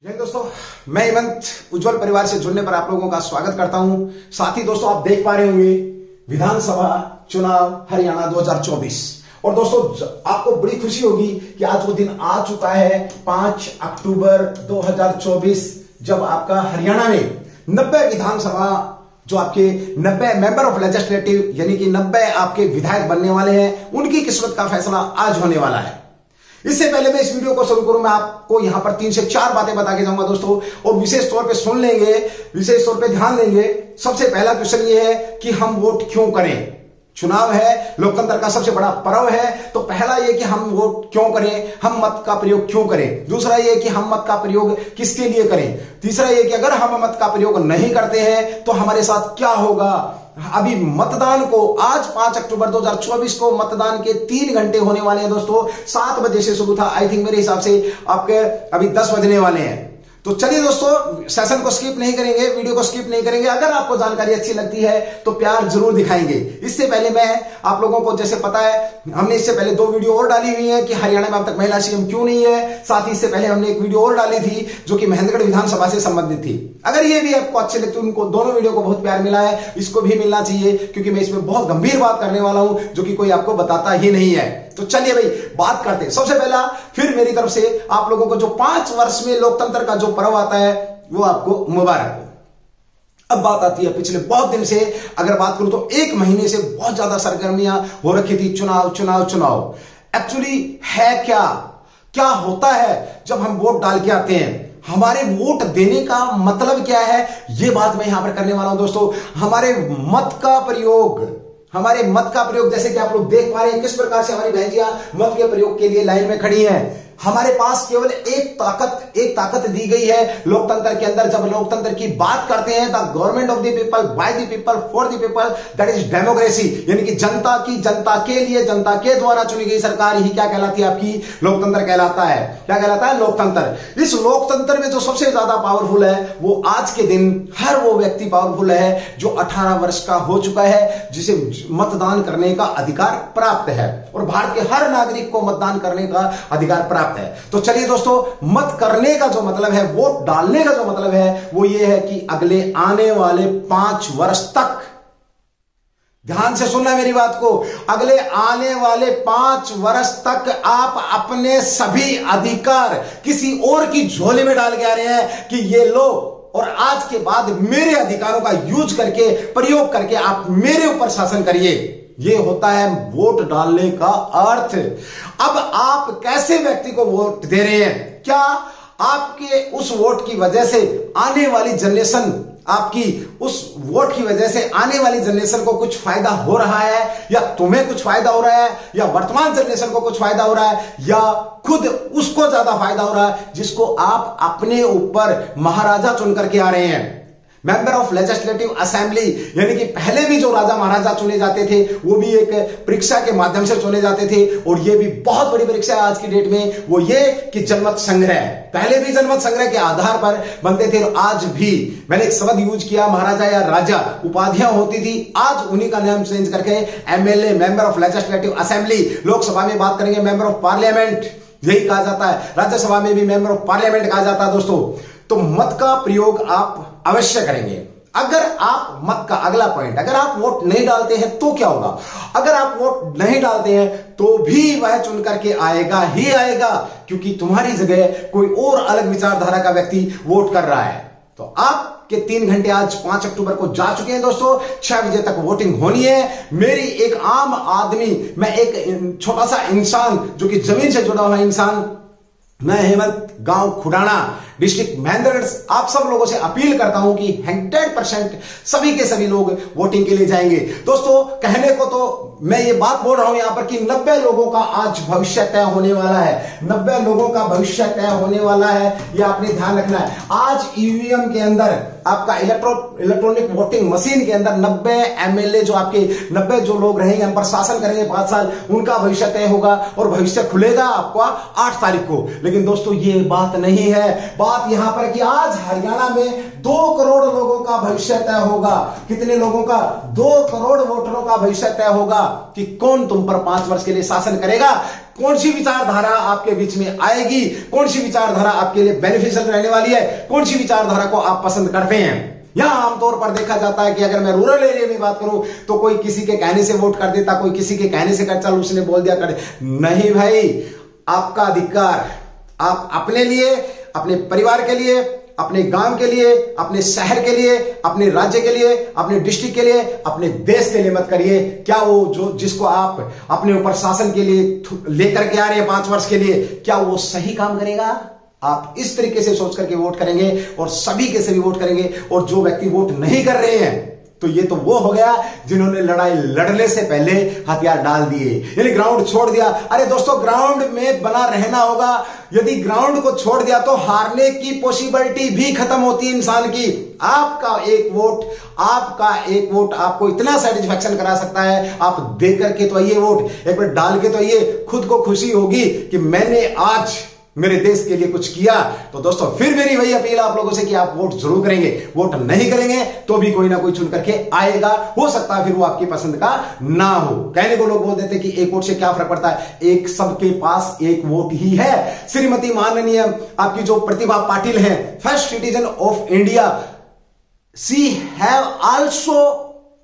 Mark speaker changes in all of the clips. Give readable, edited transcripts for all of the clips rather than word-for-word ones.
Speaker 1: जय दोस्तों, मैं हेमंत उज्जवल परिवार से जुड़ने पर आप लोगों का स्वागत करता हूं। साथ ही दोस्तों आप देख पा रहे होंगे विधानसभा चुनाव हरियाणा 2024। और दोस्तों आपको बड़ी खुशी होगी कि आज वो दिन आ चुका है 5 अक्टूबर 2024, जब आपका हरियाणा में 90 विधानसभा जो आपके 90 मेंबर ऑफ लेजिस्लेटिव यानी कि 90 आपके विधायक बनने वाले हैं, उनकी किस्मत का फैसला आज होने वाला है। इससे पहले मैं इस वीडियो को शुरू करूं, मैं आपको यहां पर 3 से 4 बातें बता के जाऊंगा दोस्तों, और विशेष तौर पे सुन लेंगे, विशेष तौर पे ध्यान देंगे। सबसे पहला क्वेश्चन ये है कि हम वोट क्यों करें। चुनाव है, लोकतंत्र का सबसे बड़ा पर्व है, तो पहला ये कि हम वोट क्यों करें, हम मत का प्रयोग क्यों करें। दूसरा ये कि हम मत का प्रयोग किसके लिए करें। तीसरा ये कि अगर हम मत का प्रयोग नहीं करते हैं तो हमारे साथ क्या होगा। अभी मतदान को आज 5 अक्टूबर 2024 को मतदान के 3 घंटे होने वाले हैं दोस्तों। 7 बजे से शुरू था, आई थिंक मेरे हिसाब से आपके अभी 10 बजने वाले हैं। तो चलिए दोस्तों, सेशन को स्किप नहीं करेंगे, वीडियो को स्किप नहीं करेंगे। अगर आपको जानकारी अच्छी लगती है तो प्यार जरूर दिखाएंगे। इससे पहले मैं आप लोगों को, जैसे पता है, हमने इससे पहले 2 वीडियो और डाली हुई है कि हरियाणा में अब तक महिला सीएम क्यों नहीं है। साथ ही इससे पहले हमने एक वीडियो और डाली थी जो कि महेंद्रगढ़ विधानसभा से संबंधित थी। अगर ये भी आपको अच्छे लगते, उनको दोनों वीडियो को बहुत प्यार मिला है, इसको भी मिलना चाहिए, क्योंकि मैं इसमें बहुत गंभीर बात करने वाला हूं जो कि कोई आपको बताता ही नहीं है। तो चलिए भाई बात करते हैं। सबसे पहला फिर मेरी तरफ से आप लोगों को जो 5 वर्ष में लोकतंत्र का जो पर्व आता है वो आपको मुबारक हो। अब बात आती है पिछले बहुत दिन से, अगर बात करूं तो 1 महीने से बहुत ज्यादा सरगर्मियां हो रखी थी। चुनाव चुनाव चुनाव एक्चुअली है क्या, क्या होता है जब हम वोट डाल के आते हैं, हमारे वोट देने का मतलब क्या है, यह बात मैं यहां पर करने वाला हूं दोस्तों। हमारे मत का प्रयोग जैसे कि आप लोग देख पा रहे हैं किस प्रकार से हमारी बहजियां मत के प्रयोग के लिए लाइन में खड़ी हैं। हमारे पास केवल एक ताकत दी गई है लोकतंत्र के अंदर। जब लोकतंत्र की बात करते हैं, the government of the people, by the people, for the people, that is democracy, यानी कि जनता की, जनता के लिए, जनता के द्वारा चुनी गई सरकार ही क्या कहलाती है, आपकी लोकतंत्र कहलाता है। क्या कहलाता है? लोकतंत्र। इस लोकतंत्र में जो सबसे ज्यादा पावरफुल है वो आज के दिन हर वो व्यक्ति पावरफुल है जो 18 वर्ष का हो चुका है, जिसे मतदान करने का अधिकार प्राप्त है। और भारत के हर नागरिक को मतदान करने का अधिकार प्राप्त है। तो चलिए दोस्तों, मत करने का जो मतलब है, वोट डालने का जो मतलब है, वो ये है कि अगले आने वाले 5 वर्ष तक, ध्यान से सुनना मेरी बात को, अगले आने वाले 5 वर्ष तक आप अपने सभी अधिकार किसी और की झोली में डाल के आ रहे हैं कि ये लो, और आज के बाद मेरे अधिकारों का यूज करके, प्रयोग करके आप मेरे ऊपर शासन करिए। ये होता है वोट डालने का अर्थ। अब आप कैसे व्यक्ति को वोट दे रहे हैं, क्या आपके उस वोट की वजह से आने वाली जनरेशन, आपकी उस वोट की वजह से आने वाली जनरेशन को कुछ फायदा हो रहा है, या तुम्हें कुछ फायदा हो रहा है, या वर्तमान जनरेशन को कुछ फायदा हो रहा है, या खुद उसको ज्यादा फायदा हो रहा है जिसको आप अपने ऊपर महाराजा चुन करके आ रहे हैं। मेंबर ऑफ लेजिस्लेटिव असेंबली, यानी कि पहले भी जो राजा महाराजा चुने जाते थे वो भी एक परीक्षा के माध्यम से चुने जाते थे, और ये भी बहुत बड़ी परीक्षा है आज की डेट में, वो ये कि जनमत संग्रह। पहले भी जनमत संग्रह के आधार पर बनते थे, और आज भी मैंने एक शब्द यूज किया, महाराजा या राजा उपाधियां होती थी, आज उन्हीं का नाम चेंज करके MLA, member of legislative assembly, Lok Sabha में बात करेंगे मेंबर ऑफ पार्लियामेंट यही कहा जाता है, राज्यसभा में भी मेंबर ऑफ पार्लियामेंट कहा जाता है दोस्तों। तो मत का प्रयोग आप अवश्य करेंगे। अगर आप मत का अगला पॉइंट, अगर आप वोट नहीं डालते हैं तो क्या होगा। अगर आप वोट नहीं डालते हैं तो भी वह चुन करके आएगा ही आएगा, क्योंकि तुम्हारी जगह कोई और अलग विचारधारा का व्यक्ति वोट कर रहा है। तो आपके 3 घंटे आज 5 अक्टूबर को जा चुके हैं दोस्तों। 6 बजे तक वोटिंग होनी है। मेरी एक आम आदमी, मैं एक छोटा सा इंसान जो कि जमीन से जुड़ा हुआ इंसान, मैं हेमंत, गांव खुडाना, डिस्ट्रिक्ट महेंद्रगढ़, आप सब लोगों से अपील करता हूं कि 100% सभी के सभी लोग वोटिंग के लिए जाएंगे। दोस्तों कहने को तो मैं ये बात बोल रहा हूं यहां पर कि 90 लोगों का आज भविष्य तय होने वाला है। 90 लोगों का भविष्य तय होने वाला है, यह आपने ध्यान रखना है। आज ईवीएम के अंदर, आपका इलेक्ट्रॉनिक वोटिंग मशीन के अंदर 90 एमएलए, जो आपके 90 जो लोग रहेंगे, हम पर शासन करेंगे 5 साल, उनका भविष्य तय होगा, और भविष्य खुलेगा आपका 8 तारीख को। लेकिन दोस्तों ये बात नहीं है। बात यहां पर कि आज हरियाणा में 2 करोड़ लोगों का भविष्य तय होगा। कितने लोगों का? 2 करोड़ वोटरों का भविष्य तय होगा कि कौन तुम पर 5 वर्ष के लिए शासन करेगा, कौन सी विचारधारा आपके बीच में आएगी, कौन सी विचारधारा आपके लिए बेनिफिशियल रहने वाली है, कौन सी विचारधारा को आप पसंद करते हैं। यहां आमतौर पर देखा जाता है कि अगर मैं रूरल एरिया में बात करूं तो कोई किसी के कहने से वोट कर देता, कोई किसी के कहने से कर, चल उसने बोल दिया कर। नहीं भाई, आपका अधिकार, आप अपने लिए, अपने परिवार के लिए, अपने गांव के लिए, अपने शहर के लिए, अपने राज्य के लिए, अपने डिस्ट्रिक्ट के लिए, अपने देश के लिए मत करिए। क्या वो जो जिसको आप अपने ऊपर शासन के लिए लेकर के आ रहे हैं 5 वर्ष के लिए, क्या वो सही काम करेगा? आप इस तरीके से सोच करके वोट करेंगे और सभी के सभी वोट करेंगे। और जो व्यक्ति वोट नहीं कर रहे हैं तो ये तो वो हो गया जिन्होंने लड़ाई लड़ने से पहले हथियार डाल दिए, यानी ग्राउंड छोड़ दिया। अरे दोस्तों, ग्राउंड में बना रहना होगा। यदि ग्राउंड को छोड़ दिया तो हारने की पॉसिबिलिटी भी खत्म होती है इंसान की। आपका एक वोट आपको इतना सेटिस्फैक्शन करा सकता है। आप दे करके तो आइए वोट, एक बार डाल के तो आइए, खुद को खुशी होगी कि मैंने आज मेरे देश के लिए कुछ किया। तो दोस्तों, फिर मेरी वही अपील आप लोगों से कि आप वोट जरूर करेंगे। वोट नहीं करेंगे तो भी कोई ना कोई चुन करके आएगा, हो सकता है फिर वो आपकी पसंद का ना हो। कहने को लोग बोल देते हैं कि एक वोट से क्या फर्क पड़ता है, एक सबके पास एक वोट ही है। श्रीमती माननीय आपकी जो प्रतिभा पाटिल है, first citizen of India, she have also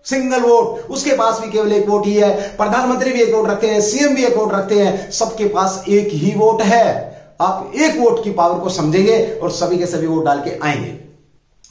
Speaker 1: single vote, उसके पास भी केवल एक वोट ही है। प्रधानमंत्री भी एक वोट रखते हैं, सीएम भी एक वोट रखते हैं, सबके पास एक ही वोट है। आप एक वोट की पावर को समझेंगे और सभी के सभी वोट डाल के आएंगे।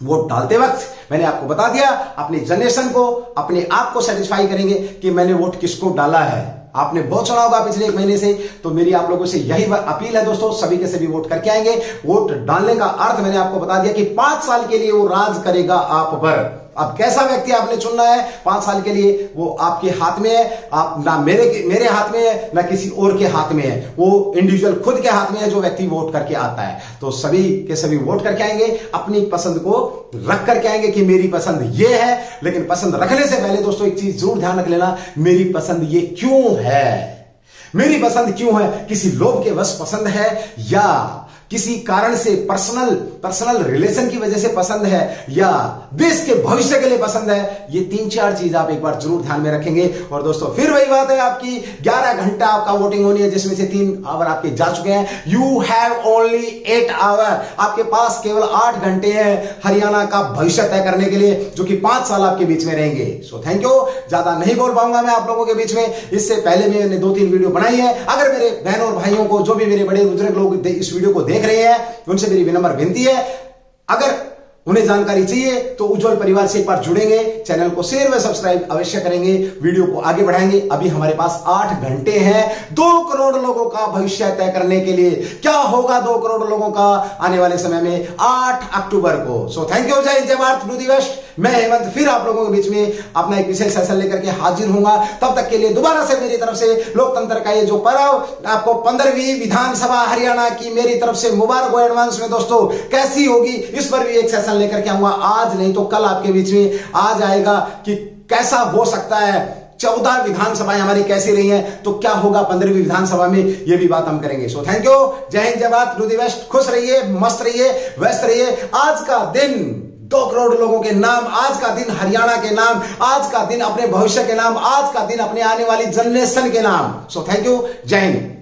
Speaker 1: वोट डालते वक्त मैंने आपको बता दिया, अपनी जनरेशन को, अपने आप को सेटिस्फाई करेंगे कि मैंने वोट किसको डाला है। आपने बहुत सुना होगा पिछले 1 महीने से, तो मेरी आप लोगों से यही अपील है दोस्तों, सभी के सभी वोट करके आएंगे। वोट डालने का अर्थ मैंने आपको बता दिया कि 5 साल के लिए वो राज करेगा आप पर। अब कैसा व्यक्ति आपने चुनना है 5 साल के लिए, वो आपके हाथ में है। आप ना मेरे हाथ में है, ना किसी और के हाथ में है, वो इंडिविजुअल खुद के हाथ में है जो व्यक्ति वोट करके आता है। तो सभी के सभी वोट करके आएंगे, अपनी पसंद को रख करके आएंगे कि मेरी पसंद ये है। लेकिन पसंद रखने से पहले दोस्तों एक चीज जरूर ध्यान रख लेना, मेरी पसंद ये क्यों है, मेरी पसंद क्यों है। किसी लोभ के वश पसंद है या किसी कारण से पर्सनल रिलेशन की वजह से पसंद है या देश के भविष्य के लिए पसंद है। ये 3-4 चीज आप एक बार जरूर ध्यान में रखेंगे। और दोस्तों, फिर वही बात है, आपकी 11 घंटा आपका वोटिंग होनी है, जिसमें से 3 आवर आपके जा चुके हैं। यू हैव ओनली 8 आवर, आपके पास केवल 8 घंटे हैं हरियाणा का भविष्य तय करने के लिए, जो कि 5 साल आपके बीच में रहेंगे। So thank you. ज्यादा नहीं बोल पाऊंगा मैं आप लोगों के बीच में, इससे पहले मैंने 2-3 वीडियो बनाई है। अगर मेरे बहनों और भाइयों को, जो भी मेरे बड़े बुजुर्ग लोग इस वीडियो को देख रहे हैं, उनसे मेरी विनम्र विनती है, अगर उन्हें जानकारी चाहिए तो उज्जवल परिवार से एक बार जुड़ेंगे, चैनल को शेयर व सब्सक्राइब अवश्य करेंगे, वीडियो को आगे बढ़ाएंगे। अभी हमारे पास 8 घंटे हैं 2 करोड़ लोगों का भविष्य तय करने के लिए। क्या होगा 2 करोड़ लोगों का आने वाले समय में 8 अक्टूबर को। So thank you. जय हिंद, जय भारत, डू दी बेस्ट। मैं हेमंत फिर आप लोगों के बीच में अपना एक विशेष सेशन लेकर के हाजिर होऊंगा। तब तक के लिए दोबारा से मेरी तरफ से लोकतंत्र का ये जो पर्व, आपको 15वीं विधानसभा हरियाणा की मेरी तरफ से मुबारक हो एडवांस में। दोस्तों, कैसी होगी इस पर भी एक सेशन लेकर के आऊंगा, आज नहीं तो कल आपके बीच में आ जाएगा कि कैसा हो सकता है 14 विधानसभाएं हमारी कैसी रही हैं, तो क्या होगा 15वीं विधानसभा में, ये भी बात हम करेंगे। So thank you. जय हिंद, जय भारत, डू दी बेस्ट। खुश रहिए, मस्त रहिए, व्यस्त रहिए। आज का दिन 2 करोड़ लोगों के नाम, आज का दिन हरियाणा के नाम, आज का दिन अपने भविष्य के नाम, आज का दिन अपने आने वाली जनरेशन के नाम। So thank you. जय हिंद।